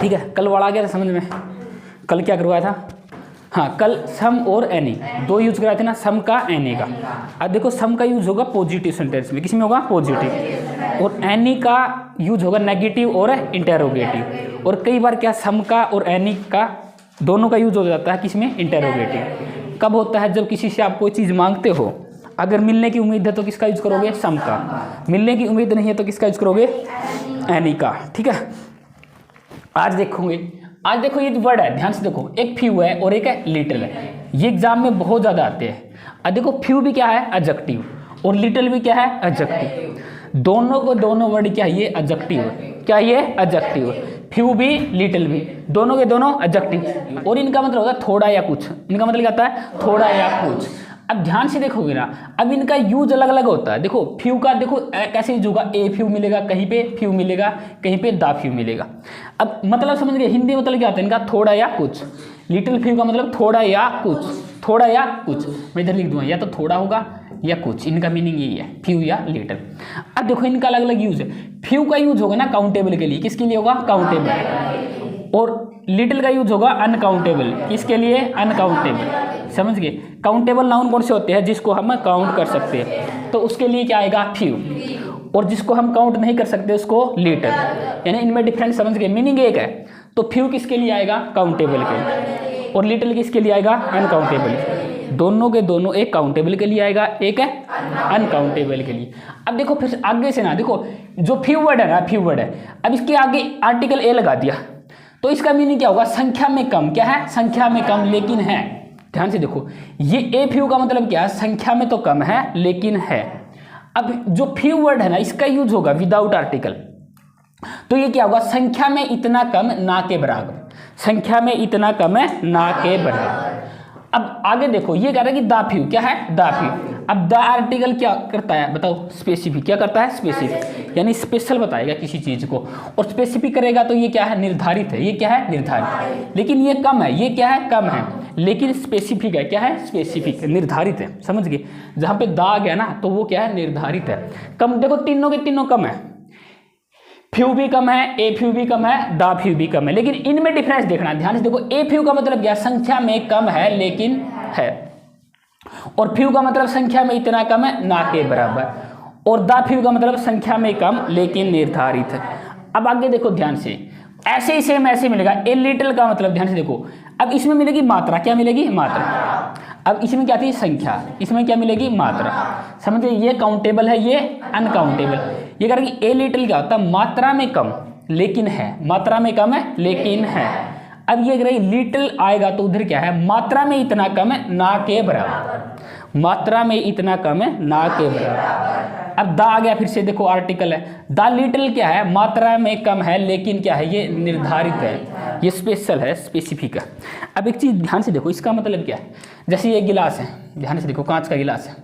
ठीक है, कल वाला आ गया था समझ में? कल क्या करवाया था? हाँ, कल सम और एनी दो यूज कराए थे ना, सम का एनी का। अब देखो सम का यूज होगा पॉजिटिव सेंटेंस में, किसमें होगा? पॉजिटिव। और एनी का यूज होगा नेगेटिव और इंटेरोगेटिव। और कई बार क्या सम का और एनी का दोनों का यूज हो जाता है किसमें? इंटेरोगेटिव। कब होता है? जब किसी से आप कोई चीज़ मांगते हो, अगर मिलने की उम्मीद है तो किसका यूज करोगे? सम का। मिलने की उम्मीद नहीं है तो किसका यूज करोगे? एनी का। ठीक है, आज देखो ये वर्ड है, ध्यान से देखो, एक फ्यू है और एक है लिटिल है। ये एग्जाम में बहुत ज्यादा आते हैं। अब देखो फ्यू भी क्या है? एडजेक्टिव। और लिटिल भी क्या है? एडजेक्टिव। दोनों को दोनों वर्ड क्या है? ये एडजेक्टिव है। क्या ये? एडजेक्टिव। फ्यू भी लिटिल भी दोनों के दोनों एडजेक्टिव। और इनका मतलब होता है थोड़ा या कुछ। इनका मतलब क्या होता है? थोड़ा या कुछ। अब ध्यान से देखोगे ना, अब इनका यूज अलग अलग होता है। देखो फ्यू का देखो कैसे यूज होगा? ए फ्यू मिलेगा, कहीं पे फ्यू मिलेगा, कहीं पे दा फ्यू मिलेगा। अब मतलब समझ गए? हिंदी मतलब क्या होता है इनका? थोड़ा या कुछ। लिटिल फ्यू का मतलब थोड़ा या कुछ, थोड़ा या कुछ। मैं इधर लिख दूंगा, या तो थोड़ा होगा या कुछ, इनका मीनिंग यही है, फ्यू या लिटिल। अब देखो इनका अलग अलग यूज है। फ्यू का यूज होगा ना काउंटेबल के लिए, किसके लिए होगा? काउंटेबल। और लिटिल का यूज होगा अनकाउंटेबल, किसके लिए? अनकाउंटेबल। समझ गए? काउंटेबल नाउन कौन से होते हैं? जिसको हम काउंट कर सकते हैं, तो उसके लिए क्या आएगा? फ्यू। और जिसको हम काउंट नहीं कर सकते उसको लिटिल। यानी इनमें डिफरेंस समझ गए? मीनिंग एक है। तो फ्यू किसके लिए आएगा? काउंटेबल के। और लिटिल किसके लिए आएगा? अनकाउंटेबल। दोनों के दोनों, एक काउंटेबल के लिए आएगा, एक है अनकाउंटेबल के लिए। अब देखो फिर आगे से ना, देखो जो फ्यू वर्ड है ना, फ्यू वर्ड है, अब इसके आगे आर्टिकल ए लगा दिया, तो इसका मीनिंग क्या होगा? संख्या में कम। क्या है? संख्या में कम लेकिन है। ध्यान से देखो, ये ए फ्यू का मतलब क्या है? संख्या में तो कम है लेकिन है। अब जो फ्यू वर्ड है ना, इसका यूज होगा विदाउट आर्टिकल, तो ये क्या होगा? संख्या में इतना कम ना के बराबर। संख्या में इतना कम है ना के बराबर। अब आगे देखो, ये कह रहा है कि दा फ्यू। क्या है? दा फ्यू। अब द आर्टिकल क्या करता है? बताओ। स्पेसिफिक। क्या करता है? स्पेसिफिक, यानी स्पेशल बताएगा किसी चीज को। और स्पेसिफिक करेगा तो ये क्या है? निर्धारित है। ये क्या है? निर्धारित। लेकिन ये कम है। ये क्या है? कम है। लेकिन स्पेसिफिक है। क्या है? स्पेसिफिक, निर्धारित है। समझ गए? जहां पे दा आ गया ना, तो वो क्या है? निर्धारित है। कम। देखो तीनों के तीनों कम है। फ्यू भी कम है, ए फ्यू भी कम है, दा फ्यू भी कम है। लेकिन इनमें डिफरेंस देखना, ध्यान से देखो। ए फ्यू का मतलब क्या? संख्या में कम है लेकिन है। और फ्यू का मतलब संख्या में इतना कम है ना के बराबर। और दा फ्यू का मतलब संख्या में कम लेकिन निर्धारित है। अब आगे देखो ध्यान से, ऐसे ही सेम ऐसे मिलेगा। ए लिटिल का मतलब, ध्यान से देखो, अब इसमें मिलेगी मात्रा। क्या मिलेगी? मात्रा। अब इसमें क्या थी? संख्या। इसमें क्या मिलेगी? मात्रा। समझिए? ये काउंटेबल है, ये अनकाउंटेबल। ये कह रहा है कि ए लिटिल क्या होता है? मात्रा में कम लेकिन है। मात्रा में कम है लेकिन है। अब ये कह रही लिटिल आएगा तो उधर क्या है? मात्रा में इतना कम है ना के बराबर। मात्रा में इतना कम है ना के बराबर। अब दा आ गया, फिर से देखो आर्टिकल है। दा लिटिल क्या है? मात्रा में कम है लेकिन क्या है? ये निर्धारित है, ये स्पेशल है, स्पेसिफिक है। अब एक चीज ध्यान से देखो, इसका मतलब क्या है? जैसे ये गिलास है, ध्यान से देखो, कांच का गिलास है।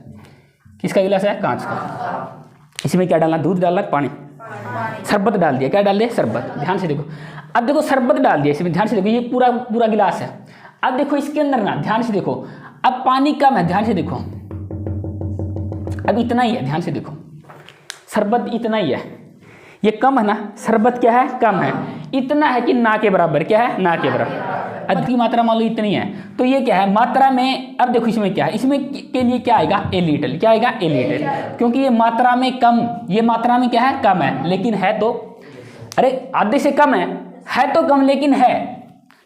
किसका गिलास है? कांच का। इसमें क्या डालना? दूध डालना, पानी, शरबत डाल दिया। क्या डाल दिया? शरबत। ध्यान से देखो, अब देखो शरबत डाल दिया इसमें। ध्यान से देखो, ये पूरा पूरा गिलास है। अब देखो इसके अंदर ना, ध्यान से देखो, अब पानी कम है। ध्यान से देखो, अब इतना ही है। ध्यान से देखो, शरबत इतना ही है, ये कम है ना। शरबत क्या है? कम है। इतना है कि ना के बराबर। क्या है? ना के बराबर। अधिक की मात्रा मान लो इतनी है, तो ये क्या है? मात्रा में। अब देखो इसमें क्या है? इसमें के लिए क्या आएगा? A little. क्या आएगा? ए लिटिल, क्योंकि ये मात्रा में कम। ये मात्रा में क्या है? कम है, लेकिन है तो, अरे आधे से कम है तो कम लेकिन है।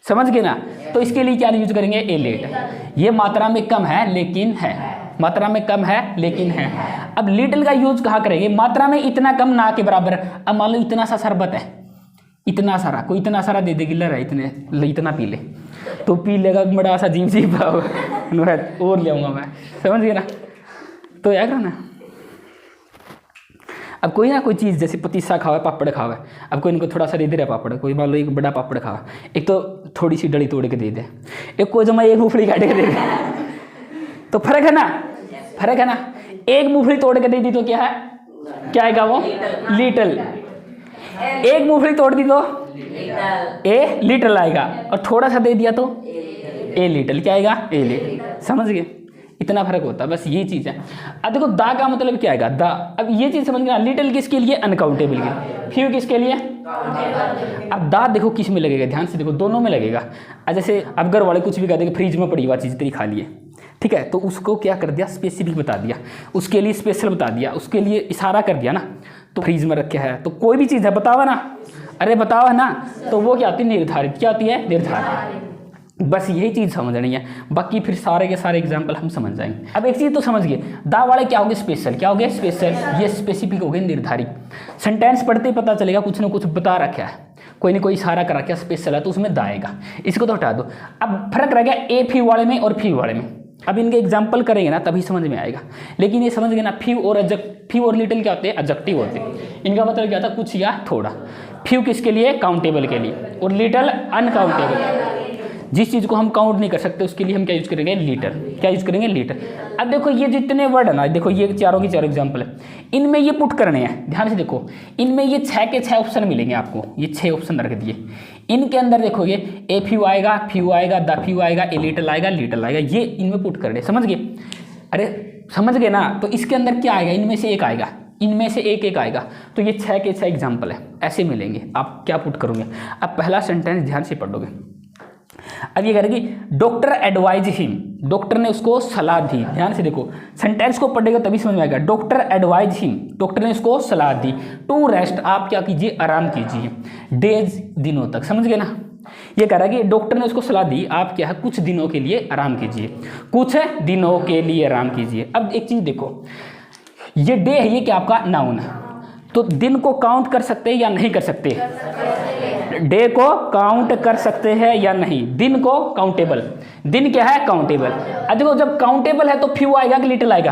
समझ गए ना? तो इसके लिए क्या यूज करेंगे? A little. ये मात्रा में कम है लेकिन है। मात्रा में कम है लेकिन है। अब लिटिल का यूज कहाँ करेंगे? मात्रा में इतना कम ना के बराबर। अब मान लो इतना सा शरबत है, इतना सारा, कोई इतना सारा दे दे, गिल्लर है, इतना पी ले, तो पी लेगा बड़ा सा जीव जी और ले आऊंगा मैं। समझ गए ना? तो क्या करना, अब कोई ना कोई चीज़ जैसे पतीसा खावा, पापड़ खावा, अब कोई इनको थोड़ा सा दे दे रहा पापड़, कोई मान लो एक बड़ा पापड़ खावा, एक तो थोड़ी सी डली तोड़ के दे दे, एक को जमा एक मूंगफली काट के दे दे, तो फर्क है ना? फर्क है ना? एक मूंगफली तोड़ के दे दी तो क्या है? क्या आएगा वो? लिटिल। एक मूंगफली तोड़ दी तो ए लिटिल आएगा, और थोड़ा सा दे दिया तो ए लिटिल। क्या आएगा? A little. समझ गए? इतना फर्क होता है, बस ये चीज है। अब देखो दा का मतलब क्या आएगा? दा। अब ये चीज समझ गया, लिटिल किसके लिए? अनकाउंटेबल के। फ्यू किसके लिए? अब दा देखो किस में लगेगा, ध्यान से देखो, दोनों में लगेगा। जैसे अब घर वाले कुछ भी कह देंगे फ्रिज में पड़ी हुआ चीज़ तेरी खा लिए, ठीक है, तो उसको क्या कर दिया, स्पेसिफिक बता दिया, उसके लिए स्पेशल बता दिया, उसके लिए इशारा कर दिया ना। तो फ्रिज में रखा है तो कोई भी चीज़ है बताओ ना, अरे बताओ है ना, तो वो क्या होती है, निर्धारित। क्या होती है, निर्धारित। बस यही चीज़ समझनी है, बाकी फिर सारे के सारे एग्जाम्पल हम समझ जाएंगे। अब एक चीज़ तो समझ गए, दा वाले क्या हो गए, स्पेशल। क्या हो गए, स्पेशल। ये स्पेसिफिक हो गए, निर्धारित। सेंटेंस पढ़ते ही पता चलेगा कुछ ना कुछ बता रखा है, कोई ना कोई इशारा कर रखा है, स्पेशल है तो उसमें दा आएगा। इसको तो हटा दो। अब फर्क रह गया ए फ्यू वाले में और फ्यू वाले में। अब इनके एग्जाम्पल करेंगे ना तभी समझ में आएगा। लेकिन ये समझ गए ना, फ्यू और लिटिल क्या होते हैं, एडजेक्टिव होते हैं। इनका मतलब क्या था, कुछ या थोड़ा। फ्यू किसके लिए, काउंटेबल के लिए, और लिटिल अनकाउंटेबल। जिस चीज़ को हम काउंट नहीं कर सकते उसके लिए हम क्या यूज करेंगे, लीटर। क्या यूज करेंगे, लीटर। अब देखो ये जितने वर्ड है ना, देखो ये चारों की चारों एग्जाम्पल है, इनमें ये पुट करने हैं। ध्यान से देखो, इनमें ये 6 के 6 ऑप्शन मिलेंगे आपको, ये 6 ऑप्शन रख दिए। इनके अंदर देखोगे ए फ्यू आएगा, फ्यू आएगा, द फ्यू आएगा, ए लिटल आएगा, लिटल आएगा, ये इनमें पुट करने। समझ गए, अरे समझ गए ना। तो इसके अंदर क्या आएगा, इनमें से एक आएगा, इनमें से एक आएगा। तो ये 6 के 6 एग्जाम्पल है, ऐसे मिलेंगे। आप क्या पुट करोगे, अब पहला सेंटेंस ध्यान से पढ़ोगे। अब ये करेगी, डॉक्टर एडवाइज हिम, डॉक्टर ने उसको सलाह दी। ध्यान से देखो, सेंटेंस को पढ़ेगा तभी समझ में आएगा। डॉक्टर एडवाइज हिम, डॉक्टर ने उसको सलाह दी। टू रेस्ट, आप क्या कीजिए, आराम कीजिए। डेज, दिनों तक। समझ गए ना, ये कह रहा है कि डॉक्टर ने उसको सलाह दी, आप क्या है, कुछ दिनों के लिए आराम कीजिए, कुछ दिनों के लिए आराम कीजिए। अब एक चीज देखो, ये डे है, ये क्या आपका नाउन है, तो दिन को काउंट कर सकते हैं या नहीं कर सकते, डे को काउंट कर सकते हैं या नहीं, दिन को काउंटेबल, दिन क्या है, काउंटेबल। अब देखो जब काउंटेबल है तो फ्यू आएगा कि लिटिल आएगा,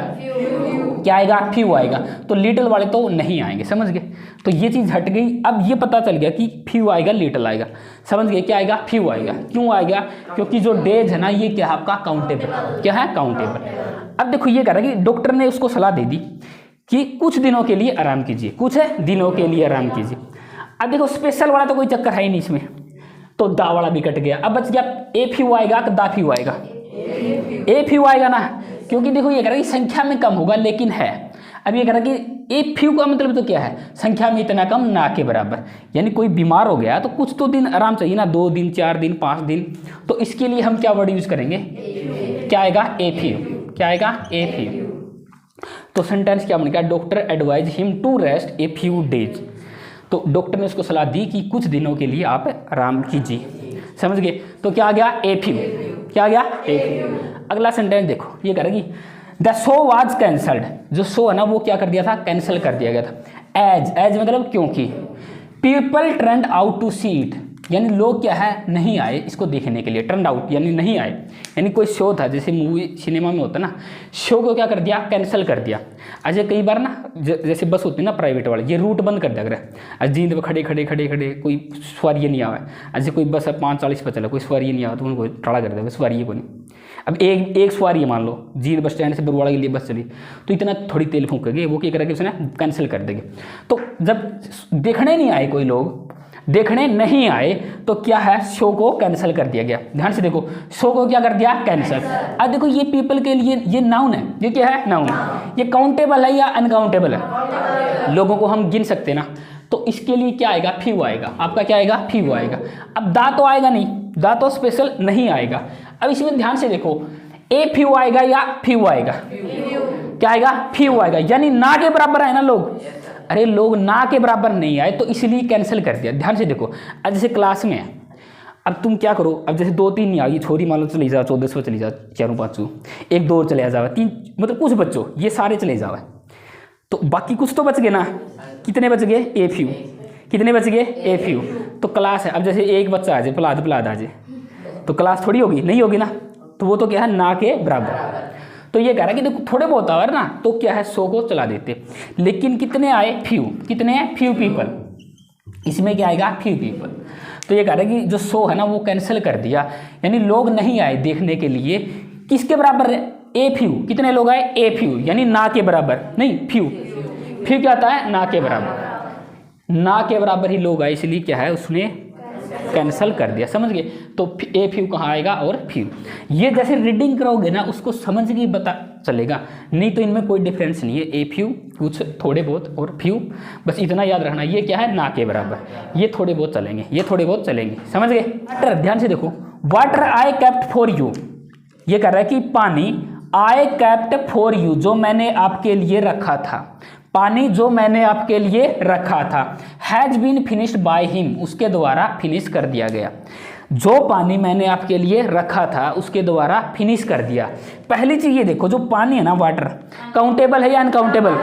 क्या आएगा, फ्यू आएगा, तो लिटिल वाले तो नहीं आएंगे। समझ गए, तो ये चीज हट गई। अब ये पता चल गया कि फ्यू आएगा, लिटिल आएगा। समझ गए, क्या आएगा, फ्यू आएगा। क्यों आएगा, क्योंकि जो डेज है ना, ये क्या है आपका, काउंटेबल। क्या है, काउंटेबल। अब देखो ये कह रहा है कि डॉक्टर ने उसको सलाह दे दी कि कुछ दिनों के लिए आराम कीजिए, कुछ दिनों के लिए आराम कीजिए। अब देखो स्पेशल वाला तो कोई चक्कर है ही नहीं इसमें, तो दा वाला भी कट गया। अब बच गया ए फ्यू आएगा कि दा फ्यू आएगा, ए फ्यू आएगा ना, क्योंकि देखो ये कह रहा है कि संख्या में कम होगा लेकिन है। अब ये कह रहा है कि ए फ्यू का मतलब तो क्या है, संख्या में इतना कम, ना के बराबर। यानी कोई बीमार हो गया तो कुछ तो दिन आराम चाहिए ना, 2 दिन 4 दिन 5 दिन, तो इसके लिए हम क्या वर्ड यूज करेंगे, क्या आएगा, ए फ्यू। क्या आएगा, ए फ्यू। तो सेंटेंस क्या बन गया, doctor advise him to rest a few days. तो डॉक्टर ने उसको सलाह दी कि कुछ दिनों के लिए आप आराम कीजिए। समझ गए, तो क्या आ गया, ए फ्यू। क्या आ गया, ए फ्यू। अगला सेंटेंस देखो, ये करेगी, द शो वाज कैंसल्ड, जो शो है ना वो क्या कर दिया था, कैंसिल कर दिया गया था। एज मतलब क्योंकि। People turned out to see it, यानी लोग क्या है, नहीं आए इसको देखने के लिए। टर्न आउट यानी नहीं आए, यानी कोई शो था, जैसे मूवी सिनेमा में होता ना, शो को क्या कर दिया, कैंसिल कर दिया। अच्छा कई बार ना जैसे बस होती है ना प्राइवेट वाले, ये रूट बंद कर दिया अगर आज जींद में खड़े खड़े खड़े खड़े कोई सवारी नहीं आवा, ऐसे कोई बस 5:40 पर चला, कोई सवारी नहीं आवा तो उनको टाड़ा कर दिया, सवारी को नहीं। अब एक सवारी मान लो जींद बस स्टैंड से बरवाड़ा के लिए बस चली, तो इतना थोड़ी तेल फूकेंगे, वो क्या करेंगे, उसने कैंसिल कर देंगे। तो जब देखने नहीं आए, कोई लोग देखने नहीं आए, तो क्या है, शो को कैंसिल कर दिया गया। ध्यान से देखो, शो को क्या कर दिया, कैंसिल। अब देखो ये पीपल के लिए ये नाउन है, ये क्या है, नाउन। ये काउंटेबल है या अनकाउंटेबल है, लोगों को हम गिन सकते हैं ना, तो इसके लिए क्या आएगा, फ्यू आएगा। आपका क्या आएगा, फ्यू आएगा। अब दा तो आएगा नहीं, दा तो स्पेशल नहीं आएगा। अब इसमें ध्यान से देखो, ए फ्यू आएगा या फ्यू आएगा, क्या आएगा, फ्यू आएगा। यानी ना के बराबर है ना लोग, अरे लोग ना के बराबर नहीं आए तो इसलिए कैंसिल कर दिया। ध्यान से देखो, अब जैसे क्लास में है, अब तुम क्या करो, अब जैसे 2-3 नहीं आई, छोरी मान लो चली जाओ, 1400 चली जाओ, 4-5 1 2 चले जाओ, 3 मतलब कुछ बच्चों ये सारे चले जाओ, तो बाकी कुछ तो बच गए ना। कितने बच गए, ए फ्यू। कितने बच गए, ए फ्यू। तो क्लास है, अब जैसे एक बच्चा आ जाए, प्रहलाद आ जाए, तो क्लास थोड़ी होगी, नहीं होगी ना, तो वो तो क्या है, ना के बराबर। तो ये कह रहा है कि देखो थोड़े बहुत आवर ना, तो क्या है, शो को चला देते। लेकिन कितने आए, फ्यू। कितने हैं, फ्यू पीपल। इसमें क्या आएगा, फ्यू पीपल। तो ये कह रहा है कि जो शो है ना वो कैंसिल कर दिया, यानी लोग नहीं आए देखने के लिए। किसके बराबर है, ए फ्यू। कितने लोग आए, ए फ्यू, यानी ना के बराबर नहीं, फ्यू। फ्यू क्या आता है, ना के बराबर। ना के बराबर ही लोग आए, इसलिए क्या है, उसने कैंसिल कर दिया, समझ गए। तो ए फ्यू कहाँ आएगा और फ्यू। ये जैसे रीडिंग करोगे ना उसको समझ के पता चलेगा, नहीं तो इनमें कोई डिफरेंस नहीं है। ए फ्यू कुछ थोड़े बहुत और फ्यू, बस इतना याद रखना ये क्या है, ना के बराबर। ये थोड़े बहुत चलेंगे, ये थोड़े बहुत चलेंगे, समझ गए। वाटर, ध्यान से देखो, water I kept for you, ये कह रहा है कि पानी आई केप्ट फॉर यू, जो मैंने आपके लिए रखा था, पानी जो मैंने आपके लिए रखा था, has been finished by him, उसके द्वारा फिनिश कर दिया गया। जो पानी मैंने आपके लिए रखा था उसके द्वारा फिनिश कर दिया। पहली चीज ये देखो, जो पानी है ना वाटर, काउंटेबल है या अनकाउंटेबल,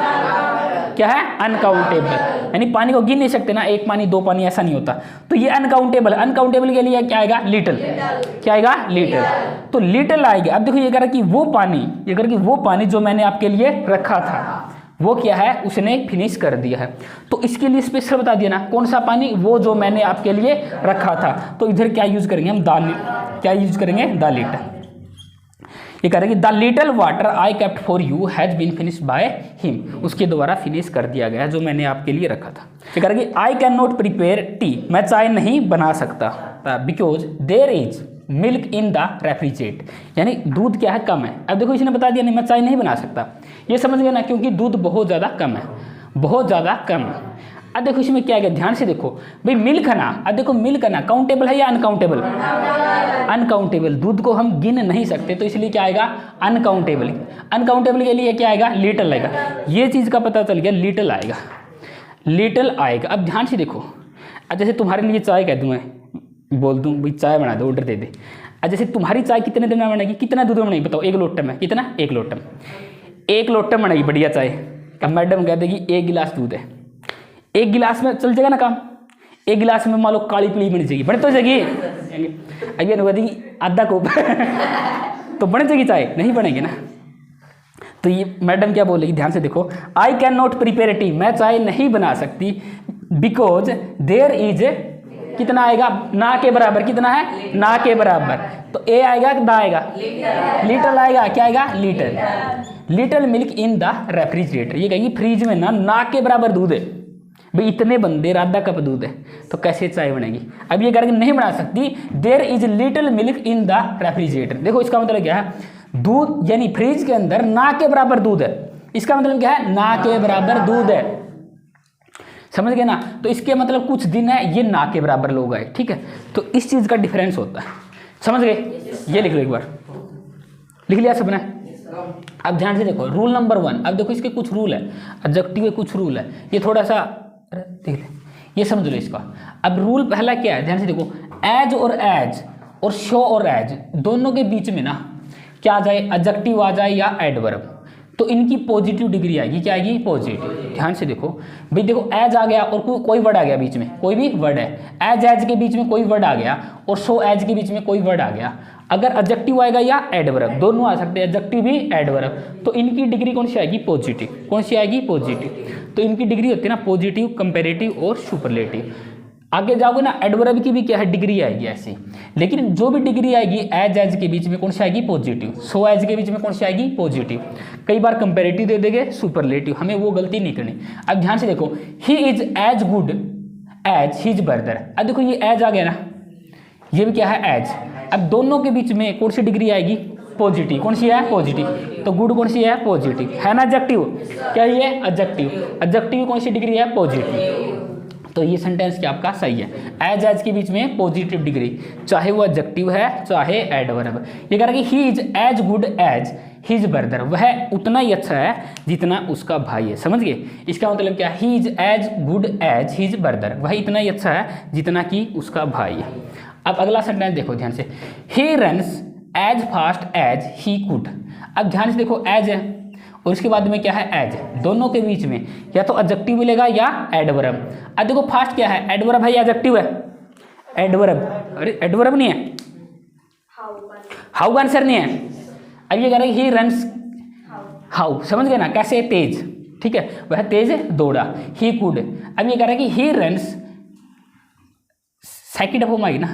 क्या है, अनकाउंटेबल, यानी पानी को गिन नहीं सकते ना, एक पानी दो पानी ऐसा नहीं होता। तो ये अनकाउंटेबल, अनकाउंटेबल के लिए क्या आएगा, लिटिल, क्या आएगा, लिटिल। तो लिटिल आएगा। अब देखो ये कह रहा है कि वो पानी, ये कह रहा है कि वो पानी जो मैंने आपके लिए रखा था वो क्या है, उसने फिनिश कर दिया है। तो इसके लिए स्पेशल बता दिया ना, कौन सा पानी, वो जो मैंने आपके लिए रखा था। तो इधर क्या यूज करेंगे हम, क्या यूज करेंगे, द लिटिल। ये कह रहे हैं कि the little water I kept for you has been finished by him, उसके द्वारा फिनिश कर दिया गया जो मैंने आपके लिए रखा था। ये कह रहे हैं कि I can not prepare tea, मैं चाय नहीं बना सकता, because there is milk in the refrigerator, यानी दूध क्या है, कम है। अब देखो इसने बता दिया नहीं मैं चाय नहीं बना सकता, ये समझ गए ना, क्योंकि दूध बहुत ज़्यादा कम है, बहुत ज़्यादा कम है। अब देखो इसमें क्या है, ध्यान से देखो भाई, मिल्क है ना, अब देखो मिल्क है ना, काउंटेबल है या अनकाउंटेबल, अनकाउंटेबल, दूध को हम गिन नहीं सकते, तो इसलिए क्या आएगा, अनकाउंटेबल। अनकाउंटेबल के लिए क्या आएगा, लिटिल आएगा। ये चीज़ का पता चल गया, लिटिल आएगा, लिटिल आएगा। अब ध्यान से देखो, अब जैसे तुम्हारे लिए चाय कह दूँ मैं, बोल दूँ भाई चाय बना दो, ऑर्डर दे दे। अब जैसे तुम्हारी चाय कितने दिन में बनेगी, कितना दूध में बनेगी बताओ, एक लोटे में कितना, एक लोटे में, एक लोटे में बनेगी बढ़िया चाय। अब मैडम कह देगी एक गिलास दूध है, एक गिलास में चल जाएगा ना काम, एक गिलास में मान लो काली पीली बन जाएगी, बन तो जाएगी, अब ये देगी आधा कप तो बन जाएगी चाय, नहीं बनेगी ना। तो ये मैडम क्या बोलेगी, ध्यान से देखो, आई कैन नॉट प्रिपेयर टी, मैं चाय नहीं बना सकती, बिकॉज देयर इज, कितना आएगा, ना के बराबर, कितना है, ना के बराबर। तो ए आएगा कि दा आएगा, लिटिल आएगा, क्या आएगा, little, little milk in the refrigerator. ये कहेगी फ्रिज में ना के बराबर दूध है, भाई इतने बंदे आधा कप दूध है, तो कैसे चाय बनेगी। अब ये करके नहीं बना सकती, there is little milk in the refrigerator. देखो इसका मतलब क्या है, दूध यानी फ्रिज के अंदर ना के बराबर दूध है, इसका मतलब क्या है, ना के बराबर दूध है, समझ गए ना। तो इसके मतलब कुछ दिन है, ये ना के बराबर लोग आए, ठीक है। तो इस चीज का डिफरेंस होता है, समझ गए। ये लिख लो एक बार, लिख लिया सबने। अब ध्यान से देखो, रूल नंबर 1। अब देखो इसके कुछ रूल है, एडजेक्टिव के कुछ रूल है, ये थोड़ा सा देख ले, ये समझ लो इसका। अब रूल पहला क्या है, ध्यान से देखो, एज और शो और एज दोनों के बीच में ना क्या आ जाए, एडजेक्टिव आ जाए या एडवर्ब, तो इनकी पॉजिटिव डिग्री आएगी, क्या आएगी, पॉजिटिव। ध्यान से देखो भाई, देखो एज आ गया और कोई वर्ड आ गया बीच में, कोई भी वर्ड है, एज के बीच में कोई वर्ड आ गया और सो एज के बीच में कोई वर्ड आ गया, अगर एडजेक्टिव आएगा या एडवर्ब, दोनों आ सकते हैं, एडजेक्टिव भी एडवर्ब, तो इनकी डिग्री कौन सी आएगी, पॉजिटिव। कौन सी आएगी, पॉजिटिव। तो इनकी डिग्री होती है ना पॉजिटिव, कंपेरेटिव और सुपरलेटिव। आगे जाओगे ना, एडवर्ब की भी क्या है, डिग्री आएगी ऐसी, लेकिन जो भी डिग्री आएगी एज के बीच में कौन सी आएगी, पॉजिटिव। सो एज के बीच में कौन सी आएगी, पॉजिटिव। कई बार कंपेरेटिव दे देंगे, सुपरलेटिव, हमें वो गलती नहीं करनी। अब ध्यान से देखो, he is as good as his brother. अब देखो ये एज आ गया ना, ये भी क्या है, एज। अब दोनों के बीच में कौन सी डिग्री आएगी, पॉजिटिव। कौन सी है, पॉजिटिव। तो गुड कौन सी है, पॉजिटिव, है ना, एडजेक्टिव, क्या ये एडजेक्टिव, एडजेक्टिव कौन सी डिग्री है, पॉजिटिव। तो ये सेंटेंस क्या आपका सही है, एज के बीच में पॉजिटिव डिग्री, चाहे वो एडजेक्टिव है चाहे एडवर्ब। ये कह रहा है कि he is as good as his brother, वह उतना ही अच्छा है जितना उसका भाई है, समझ गए। इसका मतलब क्या, he is as good as his brother, वह इतना ही अच्छा है जितना कि उसका भाई है। अब अगला सेंटेंस देखो ध्यान से, he runs as fast as he could. अब ध्यान से देखो, एज है और उसके बाद में क्या है, एज, दोनों के बीच में या तो एडजेक्टिव मिलेगा या एडवर्ब। अब देखो फास्ट क्या है, एडवर्ब है या एडजेक्टिव है, एडवर्ब। अरे एडवर्ब नहीं है, हाउ का आंसर नहीं है। अब ये कह रहे हैं ही रन्स हाउ, समझ गए ना, कैसे, तेज, ठीक है, वह तेज दौड़ा, ही कुड। अब ये कह रहे हैं कि he runs, second form I ना,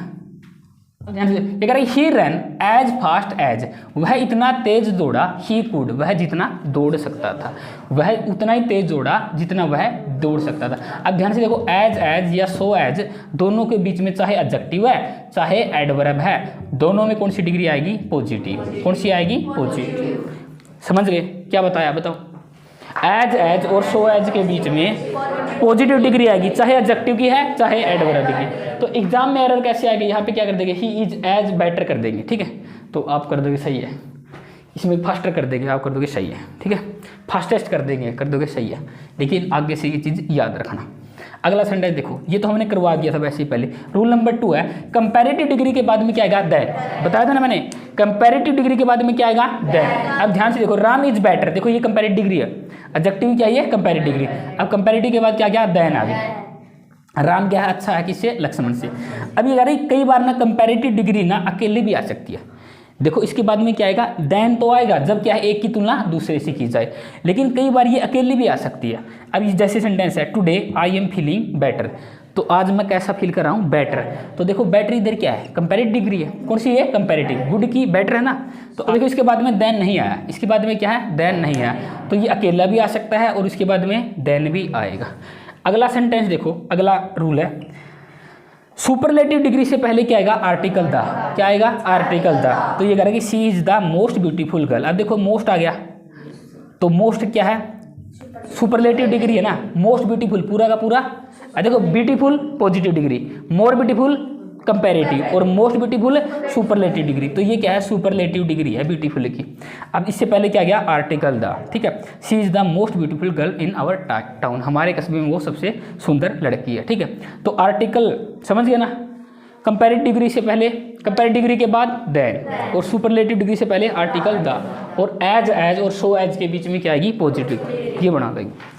ध्यान से ये कह रहा है ही रन एज फास्ट एज, वह इतना तेज दौड़ा, ही कुड वह जितना दौड़ सकता था, वह उतना ही तेज दौड़ा जितना वह दौड़ सकता था। अब ध्यान से देखो एज एज या सो एज दोनों के बीच में चाहे एडजेक्टिव है चाहे एडवर्ब है, दोनों में कौन सी डिग्री आएगी? पॉजिटिव। कौन सी आएगी? पॉजिटिव। समझ गए क्या बताया? बताओ। एज एज और सो एज के बीच में पॉजिटिव डिग्री आएगी, चाहे एडजेक्टिव की है चाहे एडवर्ब की। तो एग्जाम में एरर कैसे आएगी? यहाँ पे क्या कर देंगे? ही इज एज बेटर कर देंगे, ठीक है। तो आप कर दोगे सही है, इसमें फास्टर कर देंगे, आप कर दोगे सही है, ठीक है। फास्टेस्ट कर देंगे, कर दोगे सही है। लेकिन आगे से ये चीज़ याद रखना। अगला सेंटेंस देखो, ये तो हमने करवा दिया था वैसे ही पहले। रूल नंबर 2 है कंपैरेटिव डिग्री के बाद में क्या आएगा? दैन। बताया था ना मैंने, कंपैरेटिव डिग्री के बाद में क्या आएगा? दैन। अब ध्यान से देखो, राम इज बेटर, देखो ये कंपैरेटिव डिग्री है, एडजेक्टिव क्या है? Comparative degree. अब कंपैरेटिव के बाद क्या गया? दैन आ गया। राम क्या है? अच्छा है किससे? लक्ष्मण से। अब ये कह रही कई बार ना कंपैरेटिव डिग्री ना अकेले भी आ सकती है। देखो इसके बाद में क्या आएगा? देन तो आएगा जब क्या है? एक की तुलना दूसरे से की जाए, लेकिन कई बार ये अकेली भी आ सकती है। अब जैसे सेंटेंस है today I am feeling better, तो आज मैं कैसा फील कर रहा हूँ? बेटर। तो देखो बेटर इधर क्या है? कंपैरेटिव डिग्री है। कौन सी है? कंपैरेटिव। गुड की बेटर है ना। तो देखो इसके बाद में देन नहीं आया, इसके बाद में क्या है? देन नहीं आया, तो ये अकेला भी आ सकता है और इसके बाद में देन भी आएगा। अगला सेंटेंस देखो, अगला रूल है सुपरलेटिव डिग्री से पहले क्या आएगा? Article the. क्या आएगा? Article the. तो ये कह रहा है कि she is the most beautiful girl. अब देखो मोस्ट आ गया, तो मोस्ट क्या है? सुपरलेटिव डिग्री है ना। मोस्ट ब्यूटीफुल पूरा का पूरा, देखो beautiful positive degree, more beautiful comparative और मोस्ट ब्यूटीफुल सुपरलेटिव डिग्री। तो ये क्या है? सुपरलेटिव डिग्री है ब्यूटीफुल की। अब इससे पहले क्या गया? आर्टिकल द, ठीक है। She is the most beautiful girl in our town, हमारे कस्बे में वो सबसे सुंदर लड़की है, ठीक है। तो आर्टिकल समझ गया ना, कंपैरेटिव डिग्री से पहले, कंपैरेटिव डिग्री के बाद देन, और सुपरलेटिव डिग्री से पहले आर्टिकल द, और एज एज और सो एज के बीच में क्या आएगी? पॉजिटिव। ये बना देंगे।